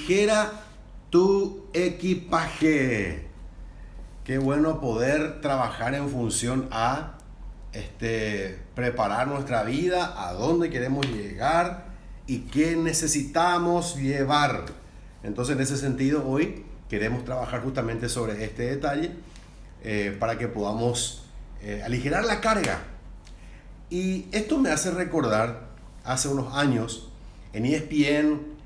aligera tu equipaje. Qué bueno poder trabajar en función a preparar nuestra vida, a dónde queremos llegar y qué necesitamos llevar. Entonces, en ese sentido, hoy queremos trabajar justamente sobre este detalle para que podamos aligerar la carga. Y esto me hace recordar hace unos años en ESPN,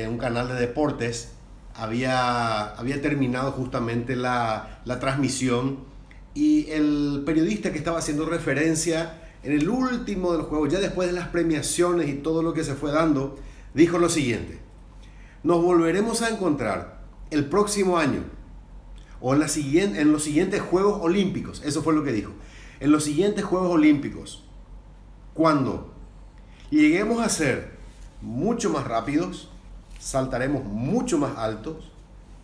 un canal de deportes, había terminado justamente la transmisión, y el periodista que estaba haciendo referencia en el último del juego, ya después de las premiaciones y todo lo que se fue dando, dijo lo siguiente: nos volveremos a encontrar el próximo año o en los siguientes Juegos Olímpicos. Eso fue lo que dijo. En los siguientes Juegos Olímpicos, cuando lleguemos a ser mucho más rápidos, saltaremos mucho más altos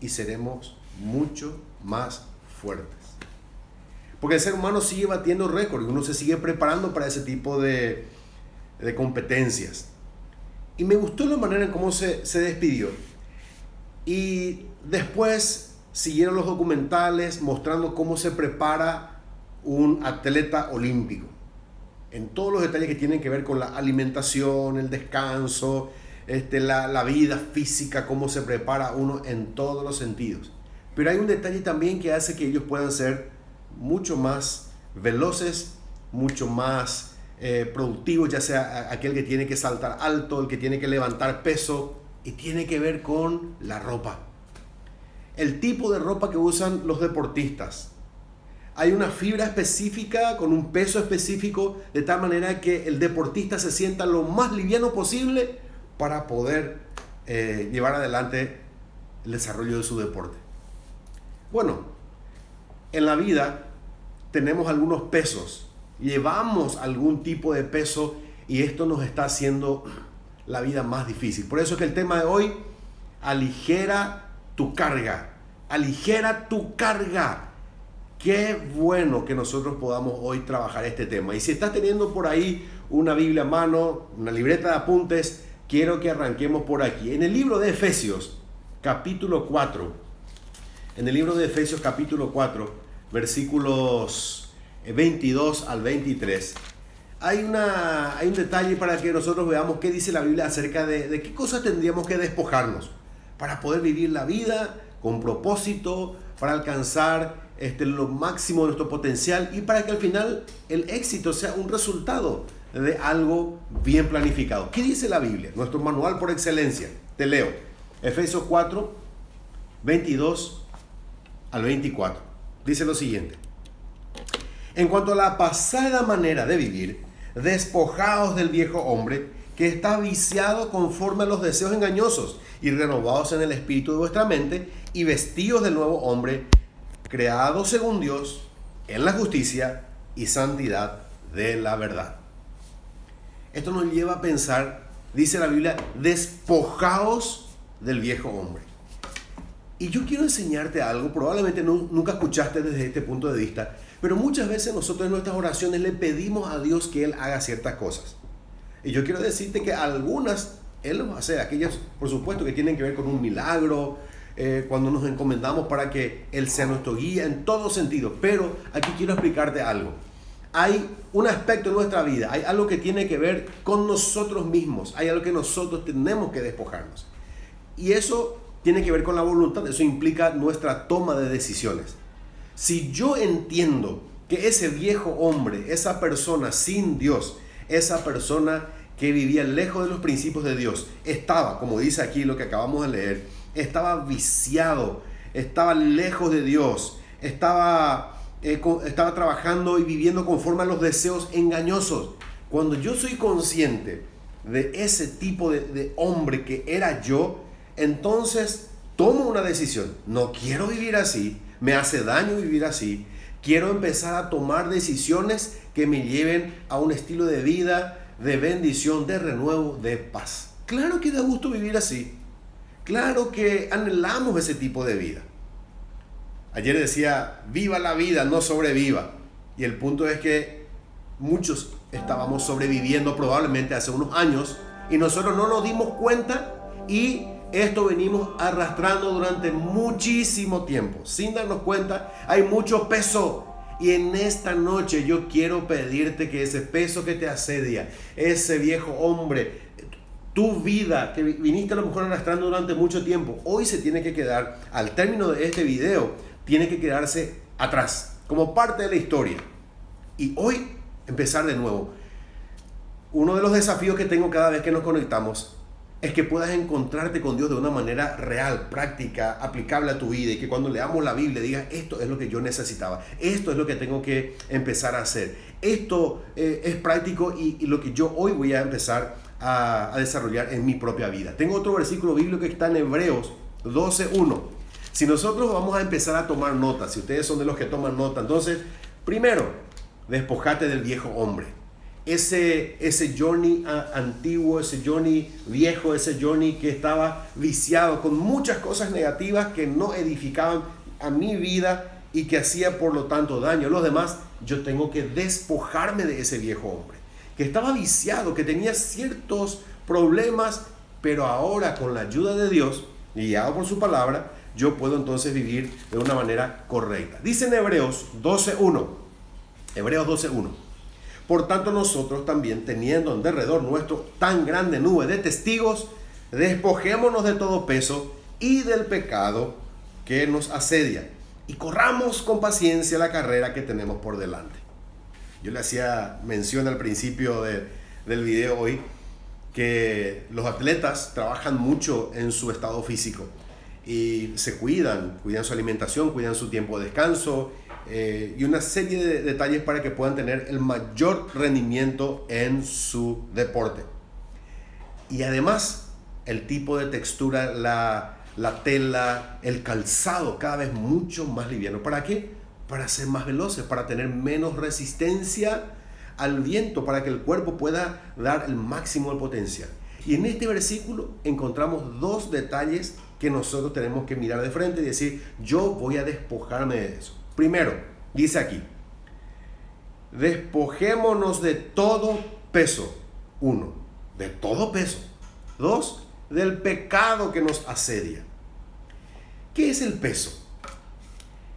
y seremos mucho más fuertes. Porque el ser humano sigue batiendo récords y uno se sigue preparando para ese tipo de competencias. Y me gustó la manera en cómo se despidió. Y después siguieron los documentales mostrando cómo se prepara un atleta olímpico, en todos los detalles que tienen que ver con la alimentación, el descanso, la vida física, cómo se prepara uno en todos los sentidos. Pero hay un detalle también que hace que ellos puedan ser mucho más veloces, mucho más productivos, ya sea aquel que tiene que saltar alto, el que tiene que levantar peso, y tiene que ver con la ropa. El tipo de ropa que usan los deportistas. Hay una fibra específica con un peso específico, de tal manera que el deportista se sienta lo más liviano posible para poder llevar adelante el desarrollo de su deporte. Bueno, en la vida tenemos algunos pesos, llevamos algún tipo de peso, y esto nos está haciendo la vida más difícil. Por eso es que el tema de hoy: aligera tu carga. Aligera tu carga. Qué bueno que nosotros podamos hoy trabajar este tema. Y si estás teniendo por ahí una Biblia a mano, una libreta de apuntes, quiero que arranquemos por aquí. En el libro de Efesios, capítulo 4, versículos 22 al 23, hay un detalle para que nosotros veamos qué dice la Biblia acerca de qué cosas tendríamos que despojarnos para poder vivir la vida con propósito, para alcanzar lo máximo de nuestro potencial, y para que al final el éxito sea un resultado de algo bien planificado. ¿Qué dice la Biblia? Nuestro manual por excelencia. Te leo. Efesios 4, 22 al 24. Dice lo siguiente: en cuanto a la pasada manera de vivir, despojaos del viejo hombre que está viciado conforme a los deseos engañosos, y renovados en el espíritu de vuestra mente, y vestidos del nuevo hombre, creado según Dios en la justicia y santidad de la verdad. Esto nos lleva a pensar, dice la Biblia, despojaos del viejo hombre. Y yo quiero enseñarte algo, probablemente nunca escuchaste desde este punto de vista, pero muchas veces nosotros en nuestras oraciones le pedimos a Dios que Él haga ciertas cosas. Y yo quiero decirte que algunas Él los va a hacer, aquellas por supuesto que tienen que ver con un milagro, cuando nos encomendamos para que Él sea nuestro guía en todo sentido. Pero aquí quiero explicarte algo. Hay un aspecto en nuestra vida, hay algo que tiene que ver con nosotros mismos, hay algo que nosotros tenemos que despojarnos. Y eso tiene que ver con la voluntad, eso implica nuestra toma de decisiones. Si yo entiendo que ese viejo hombre, esa persona sin Dios, esa persona que vivía lejos de los principios de Dios, estaba, como dice aquí lo que acabamos de leer, estaba viciado, estaba lejos de Dios, estaba trabajando y viviendo conforme a los deseos engañosos. Cuando yo soy consciente de ese tipo de hombre que era yo, entonces tomo una decisión. No quiero vivir así, me hace daño vivir así. Quiero empezar a tomar decisiones que me lleven a un estilo de vida de bendición, de renuevo, de paz. Claro que da gusto vivir así. Claro que anhelamos ese tipo de vida. Ayer decía, viva la vida, no sobreviva. Y el punto es que muchos estábamos sobreviviendo probablemente hace unos años y nosotros no nos dimos cuenta y Esto venimos arrastrando durante muchísimo tiempo. Sin darnos cuenta, hay mucho peso. Y en esta noche yo quiero pedirte que ese peso que te asedia, ese viejo hombre, tu vida que viniste a lo mejor arrastrando durante mucho tiempo, hoy se tiene que quedar, al término de este video, tiene que quedarse atrás, como parte de la historia. Y hoy empezar de nuevo. Uno de los desafíos que tengo cada vez que nos conectamos es que puedas encontrarte con Dios de una manera real, práctica, aplicable a tu vida, y que cuando leamos la Biblia digas, esto es lo que yo necesitaba, esto es lo que tengo que empezar a hacer, esto es práctico y lo que yo hoy voy a empezar a desarrollar en mi propia vida. Tengo otro versículo bíblico que está en Hebreos 12:1. Si nosotros vamos a empezar a tomar notas, si ustedes son de los que toman nota, entonces, primero, despojate del viejo hombre. Ese Johnny antiguo, ese Johnny viejo, ese Johnny que estaba viciado con muchas cosas negativas que no edificaban a mi vida y que hacía por lo tanto daño a los demás. Yo tengo que despojarme de ese viejo hombre que estaba viciado, que tenía ciertos problemas, pero ahora con la ayuda de Dios, guiado por su palabra, yo puedo entonces vivir de una manera correcta. Dice en Hebreos 12:1, Hebreos 12:1. Por tanto nosotros también, teniendo en derredor nuestro tan grande nube de testigos, despojémonos de todo peso y del pecado que nos asedia, y corramos con paciencia la carrera que tenemos por delante. Yo le hacía mención al principio del video hoy que los atletas trabajan mucho en su estado físico y se cuidan su alimentación, cuidan su tiempo de descanso, y una serie de detalles para que puedan tener el mayor rendimiento en su deporte. Y además el tipo de textura, la tela, el calzado cada vez mucho más liviano. ¿Para qué? Para ser más veloces, para tener menos resistencia al viento, para que el cuerpo pueda dar el máximo del potencial. Y en este versículo encontramos dos detalles que nosotros tenemos que mirar de frente y decir, yo voy a despojarme de eso. Primero, dice aquí, despojémonos de todo peso. 1, de todo peso. 2, del pecado que nos asedia. ¿Qué es el peso?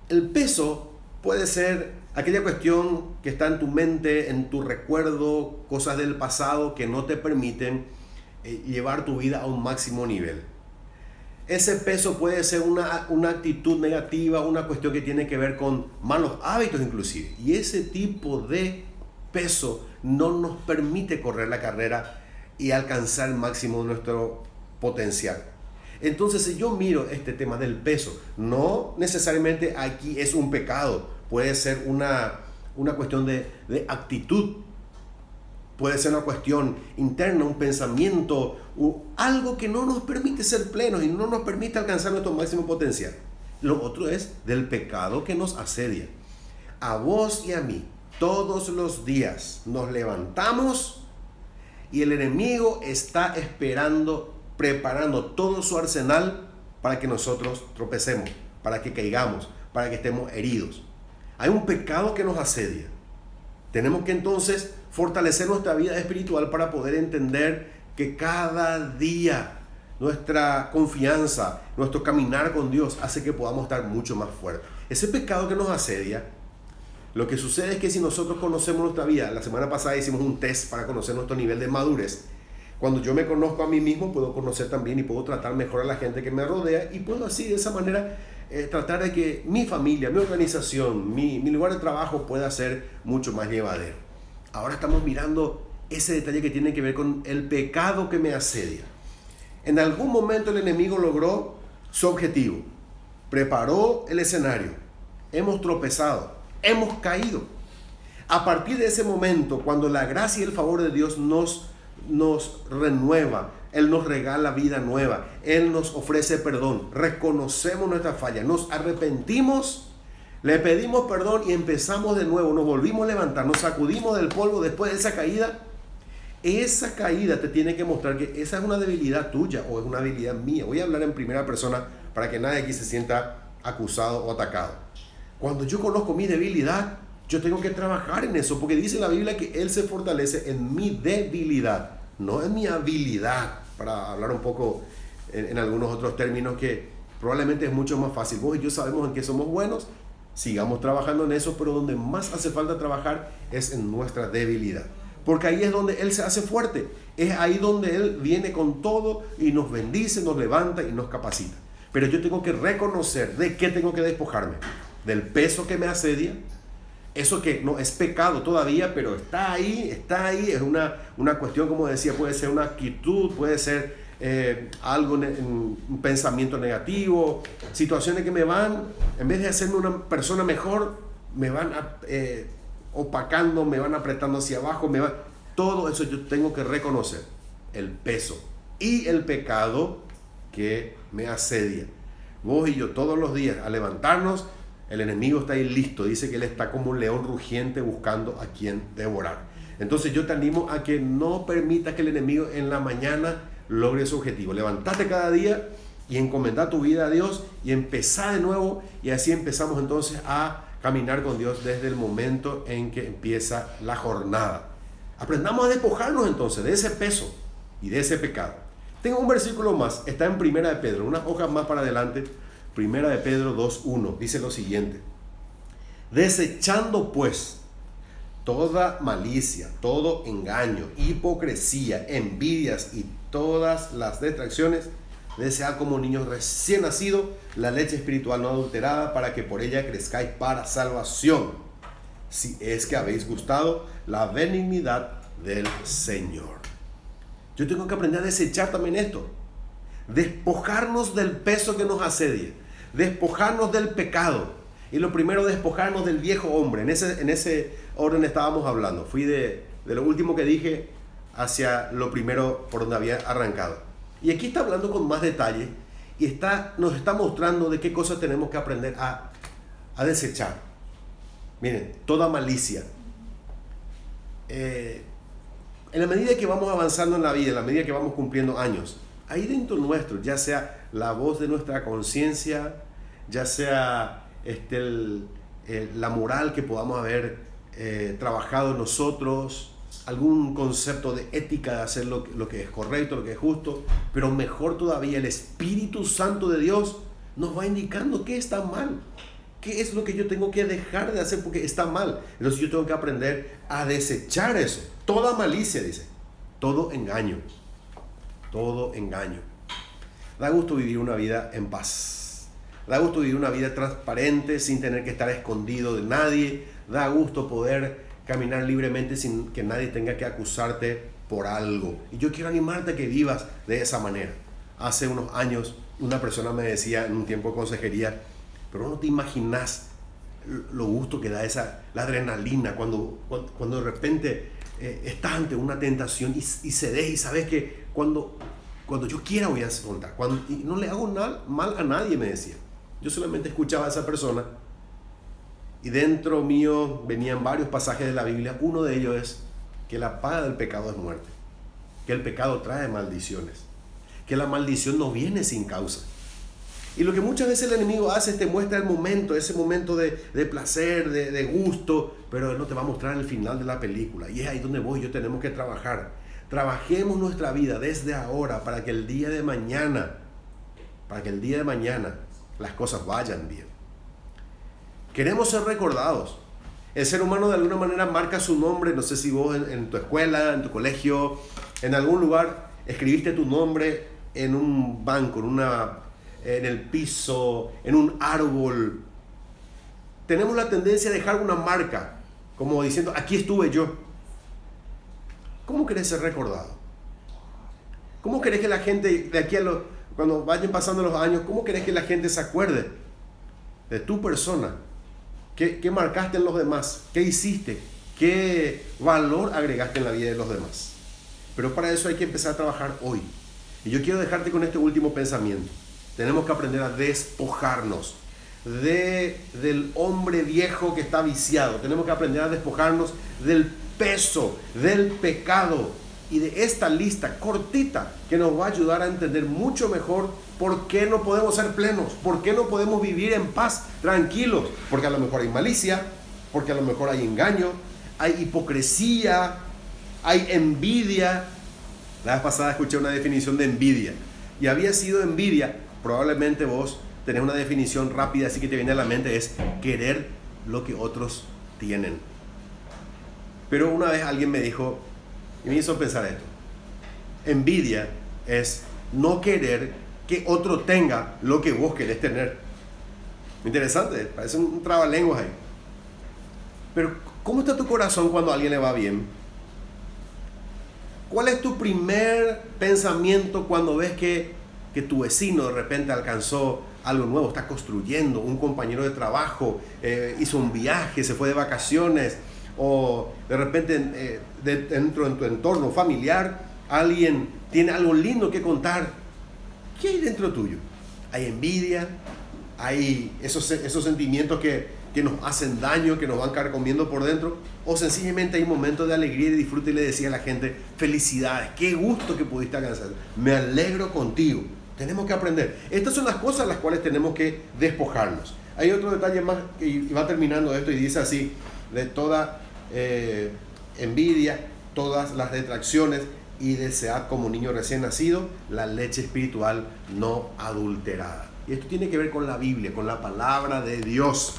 El peso puede ser aquella cuestión que está en tu mente, en tu recuerdo, cosas del pasado que no te permiten llevar tu vida a un máximo nivel. Ese peso puede ser una actitud negativa, una cuestión que tiene que ver con malos hábitos inclusive. Y ese tipo de peso no nos permite correr la carrera y alcanzar el máximo de nuestro potencial. Entonces, si yo miro este tema del peso, no necesariamente aquí es un pecado, puede ser una cuestión de actitud, puede ser una cuestión interna, un pensamiento, algo que no nos permite ser plenos y no nos permite alcanzar nuestro máximo potencial. Lo otro es del pecado que nos asedia. A vos y a mí, todos los días nos levantamos y el enemigo está esperando, preparando todo su arsenal para que nosotros tropecemos, para que caigamos, para que estemos heridos. Hay un pecado que nos asedia. Tenemos que entonces fortalecer nuestra vida espiritual para poder entender que cada día nuestra confianza, nuestro caminar con Dios hace que podamos estar mucho más fuertes. Ese pecado que nos asedia, lo que sucede es que si nosotros conocemos nuestra vida, la semana pasada hicimos un test para conocer nuestro nivel de madurez. Cuando yo me conozco a mí mismo, puedo conocer también y puedo tratar mejor a la gente que me rodea, y puedo así, de esa manera, tratar de que mi familia, mi organización, mi lugar de trabajo pueda ser mucho más llevadero. Ahora estamos mirando ese detalle que tiene que ver con el pecado que me asedia. En algún momento el enemigo logró su objetivo, preparó el escenario, hemos tropezado, hemos caído. A partir de ese momento, cuando la gracia y el favor de Dios nos renueva, Él nos regala vida nueva, Él nos ofrece perdón, reconocemos nuestra falla, nos arrepentimos, le pedimos perdón y empezamos de nuevo, nos volvimos a levantar, nos sacudimos del polvo después de esa caída. Esa caída te tiene que mostrar que esa es una debilidad tuya o es una debilidad mía. Voy a hablar en primera persona para que nadie aquí se sienta acusado o atacado. Cuando yo conozco mi debilidad, yo tengo que trabajar en eso, porque dice la Biblia que Él se fortalece en mi debilidad, no en mi habilidad, para hablar un poco en algunos otros términos que probablemente es mucho más fácil. Vos y yo sabemos en qué somos buenos, sigamos trabajando en eso, pero donde más hace falta trabajar es en nuestra debilidad. Porque ahí es donde Él se hace fuerte, es ahí donde Él viene con todo y nos bendice, nos levanta y nos capacita. Pero yo tengo que reconocer de qué tengo que despojarme, del peso que me asedia, eso que no es pecado todavía, pero está ahí, es una cuestión, como decía, puede ser una actitud, puede ser algo, un pensamiento negativo, situaciones que me van, en vez de hacerme una persona mejor, me van opacando, me van apretando hacia abajo, todo eso yo tengo que reconocer, el peso y el pecado que me asedia. Vos y yo todos los días al levantarnos, el enemigo está ahí listo, dice que él está como un león rugiente buscando a quien devorar. Entonces yo te animo a que no permitas que el enemigo en la mañana logre su objetivo. Levantate cada día y encomendá tu vida a Dios y empezá de nuevo, y así empezamos entonces a caminar con Dios desde el momento en que empieza la jornada. Aprendamos a despojarnos entonces de ese peso y de ese pecado. Tengo un versículo más, está en Primera de Pedro, unas hojas más para adelante. Primera de Pedro 2:1 dice lo siguiente: desechando pues toda malicia, todo engaño, hipocresía, envidias y todas las distracciones, desead como niños recién nacidos la leche espiritual no adulterada, para que por ella crezcáis para salvación, si es que habéis gustado la benignidad del Señor. Yo tengo que aprender a desechar también esto, despojarnos del peso que nos asedia, despojarnos del pecado. Y lo primero, despojarnos del viejo hombre. En ese orden estábamos hablando. Fui de lo último que dije hacia lo primero por donde había arrancado. Y aquí está hablando con más detalle y nos está mostrando de qué cosas tenemos que aprender a desechar. Miren, toda malicia. En la medida que vamos avanzando en la vida, en la medida que vamos cumpliendo años, ahí dentro nuestro, ya sea la voz de nuestra conciencia, ya sea la moral que podamos haber trabajado nosotros, algún concepto de ética de hacer lo que es correcto, lo que es justo, pero mejor todavía, el Espíritu Santo de Dios nos va indicando qué está mal, qué es lo que yo tengo que dejar de hacer porque está mal. Entonces yo tengo que aprender a desechar eso. Toda malicia, dice, todo engaño. Todo engaño. Da gusto vivir una vida en paz. Da gusto vivir una vida transparente sin tener que estar escondido de nadie. Da gusto poder caminar libremente sin que nadie tenga que acusarte por algo. Y yo quiero animarte a que vivas de esa manera. Hace unos años una persona me decía en un tiempo de consejería, pero no te imaginas lo gusto que da la adrenalina cuando de repente estás ante una tentación y cedes y sabes que cuando yo quiera voy a soltar. Y no le hago mal a nadie, me decía. Yo solamente escuchaba a esa persona y dentro mío venían varios pasajes de la Biblia. Uno de ellos es que la paga del pecado es muerte, que el pecado trae maldiciones, que la maldición no viene sin causa. Y lo que muchas veces el enemigo hace es te muestra el momento, ese momento de placer, de gusto, pero él no te va a mostrar el final de la película. Y es ahí donde vos y yo tenemos que trabajar. Trabajemos nuestra vida desde ahora para que el día de mañana las cosas vayan bien. Queremos ser recordados. El ser humano de alguna manera marca su nombre. No sé si vos en tu escuela, en tu colegio, en algún lugar escribiste tu nombre en un banco, en el piso, en un árbol. Tenemos la tendencia a dejar una marca, como diciendo, aquí estuve yo. ¿Cómo querés ser recordado? ¿Cómo querés que la gente, de aquí cuando vayan pasando los años, cómo querés que la gente se acuerde de tu persona? ¿Qué marcaste en los demás? ¿Qué hiciste? ¿Qué valor agregaste en la vida de los demás? Pero para eso hay que empezar a trabajar hoy. Y yo quiero dejarte con este último pensamiento. Tenemos que aprender a despojarnos del hombre viejo que está viciado. Tenemos que aprender a despojarnos del peso, del pecado y de esta lista cortita que nos va a ayudar a entender mucho mejor por qué no podemos ser plenos, por qué no podemos vivir en paz, tranquilos. Porque a lo mejor hay malicia, porque a lo mejor hay engaño, hay hipocresía, hay envidia. La vez pasada escuché una definición de envidia. y había sido envidia, probablemente vos tenés una definición rápida, así que te viene a la mente, es querer lo que otros tienen. Pero una vez alguien me dijo, y me hizo pensar esto: envidia es no querer que otro tenga lo que vos querés tener. Interesante, parece un trabalenguas ahí. Pero ¿cómo está tu corazón cuando a alguien le va bien? ¿Cuál es tu primer pensamiento cuando ves que tu vecino de repente alcanzó algo nuevo, está construyendo, un compañero de trabajo hizo un viaje, se fue de vacaciones, o de repente dentro de tu entorno familiar alguien tiene algo lindo que contar? ¿Qué hay dentro tuyo? ¿Hay envidia? ¿Hay esos sentimientos que nos hacen daño, que nos van carcomiendo por dentro? ¿O sencillamente hay momentos de alegría y de disfrute y le decía a la gente: felicidades, qué gusto que pudiste alcanzar, me alegro contigo? Tenemos que aprender. Estas son las cosas las cuales tenemos que despojarnos. Hay otro detalle más, y va terminando esto, y dice así: de toda envidia, todas las detracciones, y desead como niño recién nacido la leche espiritual no adulterada. Y esto tiene que ver con la Biblia, con la palabra de Dios.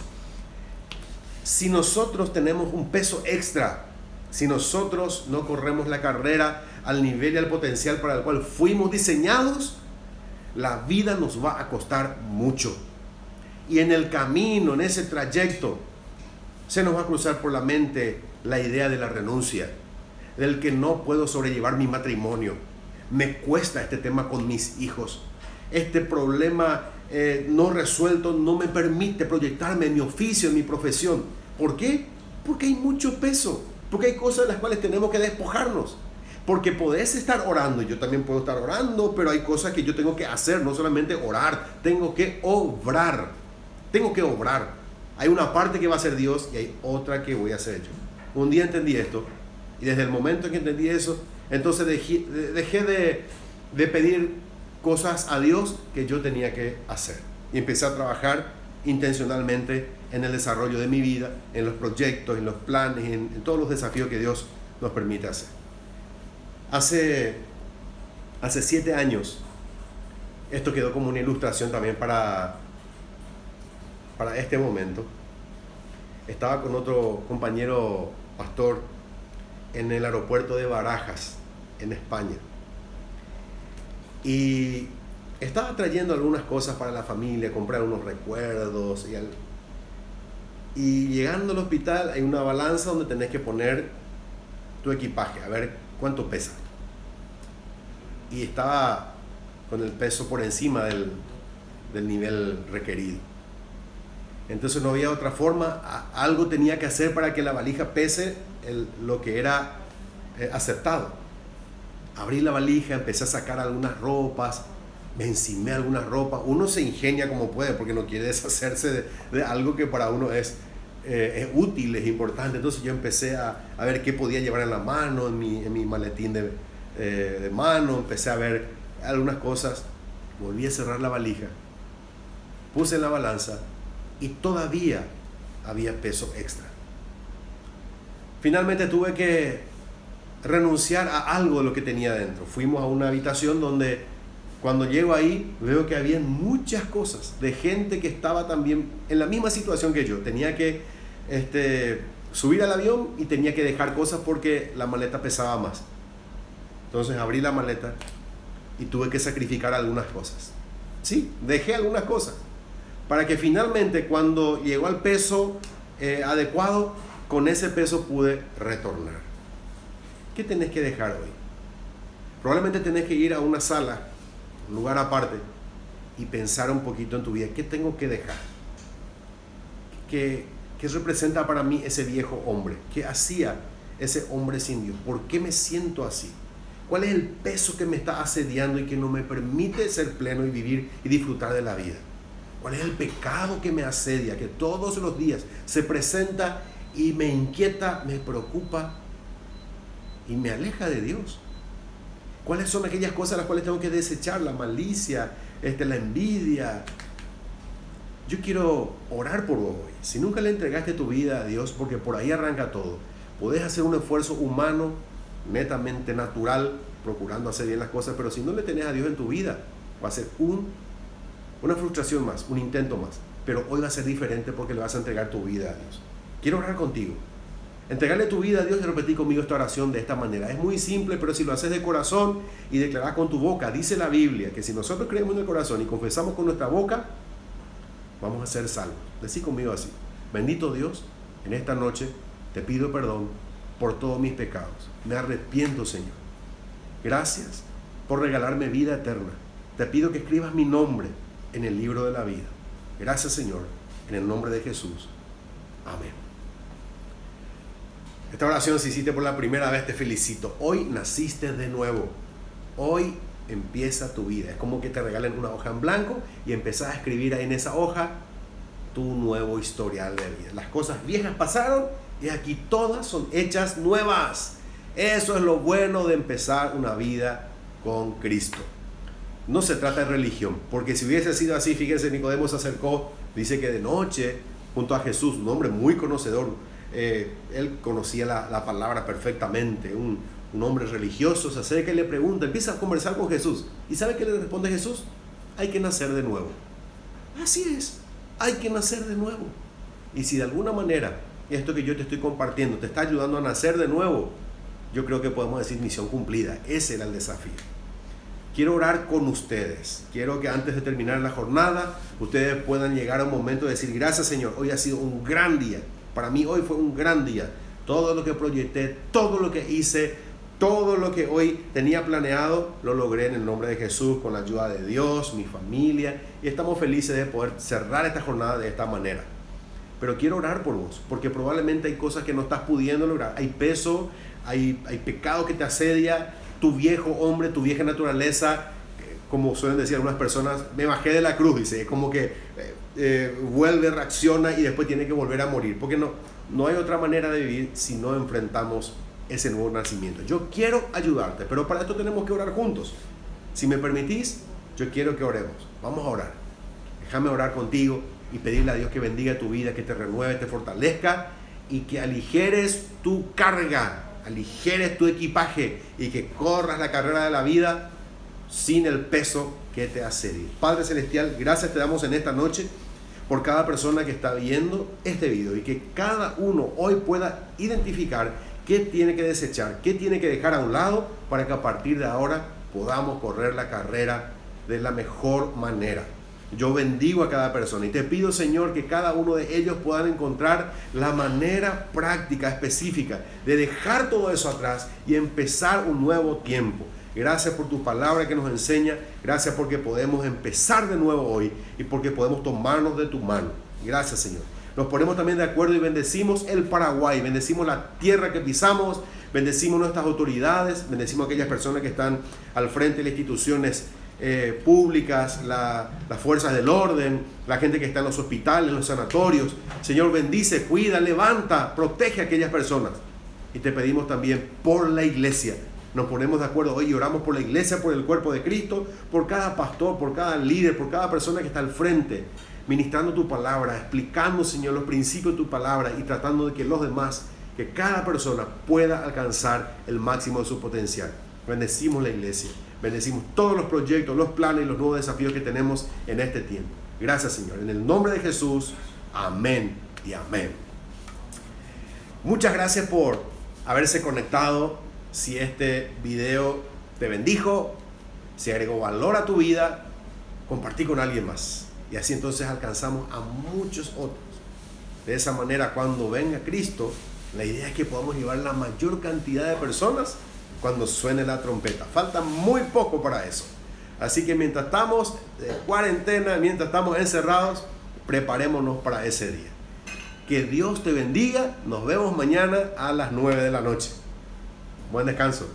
Si nosotros tenemos un peso extra, si nosotros no corremos la carrera al nivel y al potencial para el cual fuimos diseñados, la vida nos va a costar mucho. Y en el camino, en ese trayecto, se nos va a cruzar por la mente la idea de la renuncia, del que no puedo sobrellevar mi matrimonio, me cuesta este tema con mis hijos, este problema no resuelto no me permite proyectarme en mi oficio, en mi profesión. ¿Por qué? Porque hay mucho peso, porque hay cosas de las cuales tenemos que despojarnos. Porque podés estar orando, yo también puedo estar orando, pero hay cosas que yo tengo que hacer, no solamente orar, tengo que obrar. Hay una parte que va a hacer Dios y hay otra que voy a hacer yo. Un día entendí esto, y desde el momento en que entendí eso, entonces dejé de pedir cosas a Dios que yo tenía que hacer. Y empecé a trabajar intencionalmente en el desarrollo de mi vida, en los proyectos, en los planes, en todos los desafíos que Dios nos permite hacer. Hace 7 años, esto quedó como una ilustración también para este momento. Estaba con otro compañero pastor en el aeropuerto de Barajas, en España. Y estaba trayendo algunas cosas para la familia, comprar unos recuerdos. Y llegando al hospital hay una balanza donde tenés que poner tu equipaje, a ver cuánto pesa. Y estaba con el peso por encima del nivel requerido. Entonces no había otra forma, algo tenía que hacer para que la valija pese lo que era aceptado. Abrí la valija, empecé a sacar algunas ropas, me encimé algunas ropas. Uno se ingenia como puede porque no quiere deshacerse de algo que para uno es útil, es importante. Entonces yo empecé a ver qué podía llevar en la mano, en mi maletín de mano. Empecé a ver algunas cosas, volví a cerrar la valija, puse en la balanza y todavía había peso extra. Finalmente tuve que renunciar a algo de lo que tenía dentro. Fuimos a una habitación donde cuando llego ahí veo que había muchas cosas de gente que estaba también en la misma situación que yo. Tenía que subir al avión y tenía que dejar cosas porque la maleta pesaba más. Entonces abrí la maleta y tuve que sacrificar algunas cosas. Sí, dejé algunas cosas para que finalmente cuando llegó al peso adecuado, con ese peso pude retornar. ¿Qué tenés que dejar hoy? Probablemente tenés que ir a una sala, un lugar aparte, y pensar un poquito en tu vida. ¿Qué tengo que dejar? ¿Qué representa para mí ese viejo hombre? ¿Qué hacía ese hombre sin Dios? ¿Por qué me siento así? ¿Cuál es el peso que me está asediando y que no me permite ser pleno y vivir y disfrutar de la vida? ¿Cuál es el pecado que me asedia, que todos los días se presenta y me inquieta, me preocupa y me aleja de Dios? ¿Cuáles son aquellas cosas las cuales tengo que desechar? La malicia, la envidia. Yo quiero orar por vos hoy. Si nunca le entregaste tu vida a Dios, porque por ahí arranca todo, podés hacer un esfuerzo humano, netamente natural, procurando hacer bien las cosas, pero si no le tenés a Dios en tu vida, va a ser una frustración más, un intento más. Pero hoy va a ser diferente porque le vas a entregar tu vida a Dios. Quiero orar contigo. Entregarle tu vida a Dios y repetir conmigo esta oración de esta manera. Es muy simple, pero si lo haces de corazón y declaras con tu boca, dice la Biblia que si nosotros creemos en el corazón y confesamos con nuestra boca, vamos a ser salvos. Decí conmigo así: bendito Dios, en esta noche te pido perdón por todos mis pecados. Me arrepiento, Señor. Gracias por regalarme vida eterna. Te pido que escribas mi nombre en el libro de la vida. Gracias, Señor, en el nombre de Jesús. Amén. Esta oración, si hiciste por la primera vez, te felicito. Hoy naciste de nuevo. Hoy empieza tu vida. Es como que te regalen una hoja en blanco y empezás a escribir ahí en esa hoja tu nuevo historial de vida. Las cosas viejas pasaron y aquí todas son hechas nuevas. Eso es lo bueno de empezar una vida con Cristo. No se trata de religión, porque si hubiese sido así, fíjense, Nicodemo se acercó, dice que de noche, junto a Jesús, un hombre muy conocedor, él conocía la palabra perfectamente, un hombre religioso, se acerca y le pregunta, empieza a conversar con Jesús. ¿Y sabe qué le responde Jesús? Hay que nacer de nuevo. Así es, hay que nacer de nuevo. Y si de alguna manera esto que yo te estoy compartiendo te está ayudando a nacer de nuevo, yo creo que podemos decir misión cumplida. Ese era el desafío. Quiero orar con ustedes. Quiero que antes de terminar la jornada, ustedes puedan llegar a un momento de decir, gracias, Señor, hoy ha sido un gran día. Para mí hoy fue un gran día. Todo lo que proyecté, todo lo que hice, todo lo que hoy tenía planeado, lo logré en el nombre de Jesús, con la ayuda de Dios, mi familia. Y estamos felices de poder cerrar esta jornada de esta manera. Pero quiero orar por vos, porque probablemente hay cosas que no estás pudiendo lograr. Hay peso, hay pecado que te asedia. Tu viejo hombre, tu vieja naturaleza, como suelen decir algunas personas, me bajé de la cruz, dice, es como que vuelve, reacciona y después tiene que volver a morir, porque no hay otra manera de vivir si no enfrentamos ese nuevo nacimiento. Yo quiero ayudarte, pero para esto tenemos que orar juntos. Si me permitís, yo quiero que oremos. Vamos a orar. Déjame orar contigo y pedirle a Dios que bendiga tu vida, que te renueve, te fortalezca y que aligeres tu carga, aligeres tu equipaje y que corras la carrera de la vida sin el peso que te asedia. Padre Celestial, gracias te damos en esta noche por cada persona que está viendo este video y que cada uno hoy pueda identificar qué tiene que desechar, qué tiene que dejar a un lado para que a partir de ahora podamos correr la carrera de la mejor manera. Yo bendigo a cada persona y te pido, Señor, que cada uno de ellos puedan encontrar la manera práctica, específica de dejar todo eso atrás y empezar un nuevo tiempo. Gracias por tu palabra que nos enseña, gracias porque podemos empezar de nuevo hoy y porque podemos tomarnos de tu mano. Gracias, Señor. Nos ponemos también de acuerdo y bendecimos el Paraguay, bendecimos la tierra que pisamos, bendecimos nuestras autoridades, bendecimos a aquellas personas que están al frente de las instituciones públicas, las fuerzas del orden, la gente que está en los hospitales, en los sanatorios. Señor, bendice, cuida, levanta, protege a aquellas personas. Y te pedimos también por la iglesia. Nos ponemos de acuerdo hoy y oramos por la iglesia, por el cuerpo de Cristo, por cada pastor, por cada líder, por cada persona que está al frente, ministrando tu palabra, explicando, Señor, los principios de tu palabra y tratando de que los demás, que cada persona pueda alcanzar el máximo de su potencial. Bendecimos la iglesia. Bendecimos todos los proyectos, los planes y los nuevos desafíos que tenemos en este tiempo. Gracias, Señor. En el nombre de Jesús, amén y amén. Muchas gracias por haberse conectado. Si este video te bendijo, si agregó valor a tu vida, compartí con alguien más. Y así entonces alcanzamos a muchos otros. De esa manera, cuando venga Cristo, la idea es que podamos llevar la mayor cantidad de personas cuando suene la trompeta. Falta muy poco para eso. Así que mientras estamos de cuarentena, mientras estamos encerrados, preparémonos para ese día. Que Dios te bendiga. Nos vemos mañana a las 9 de la noche. Buen descanso.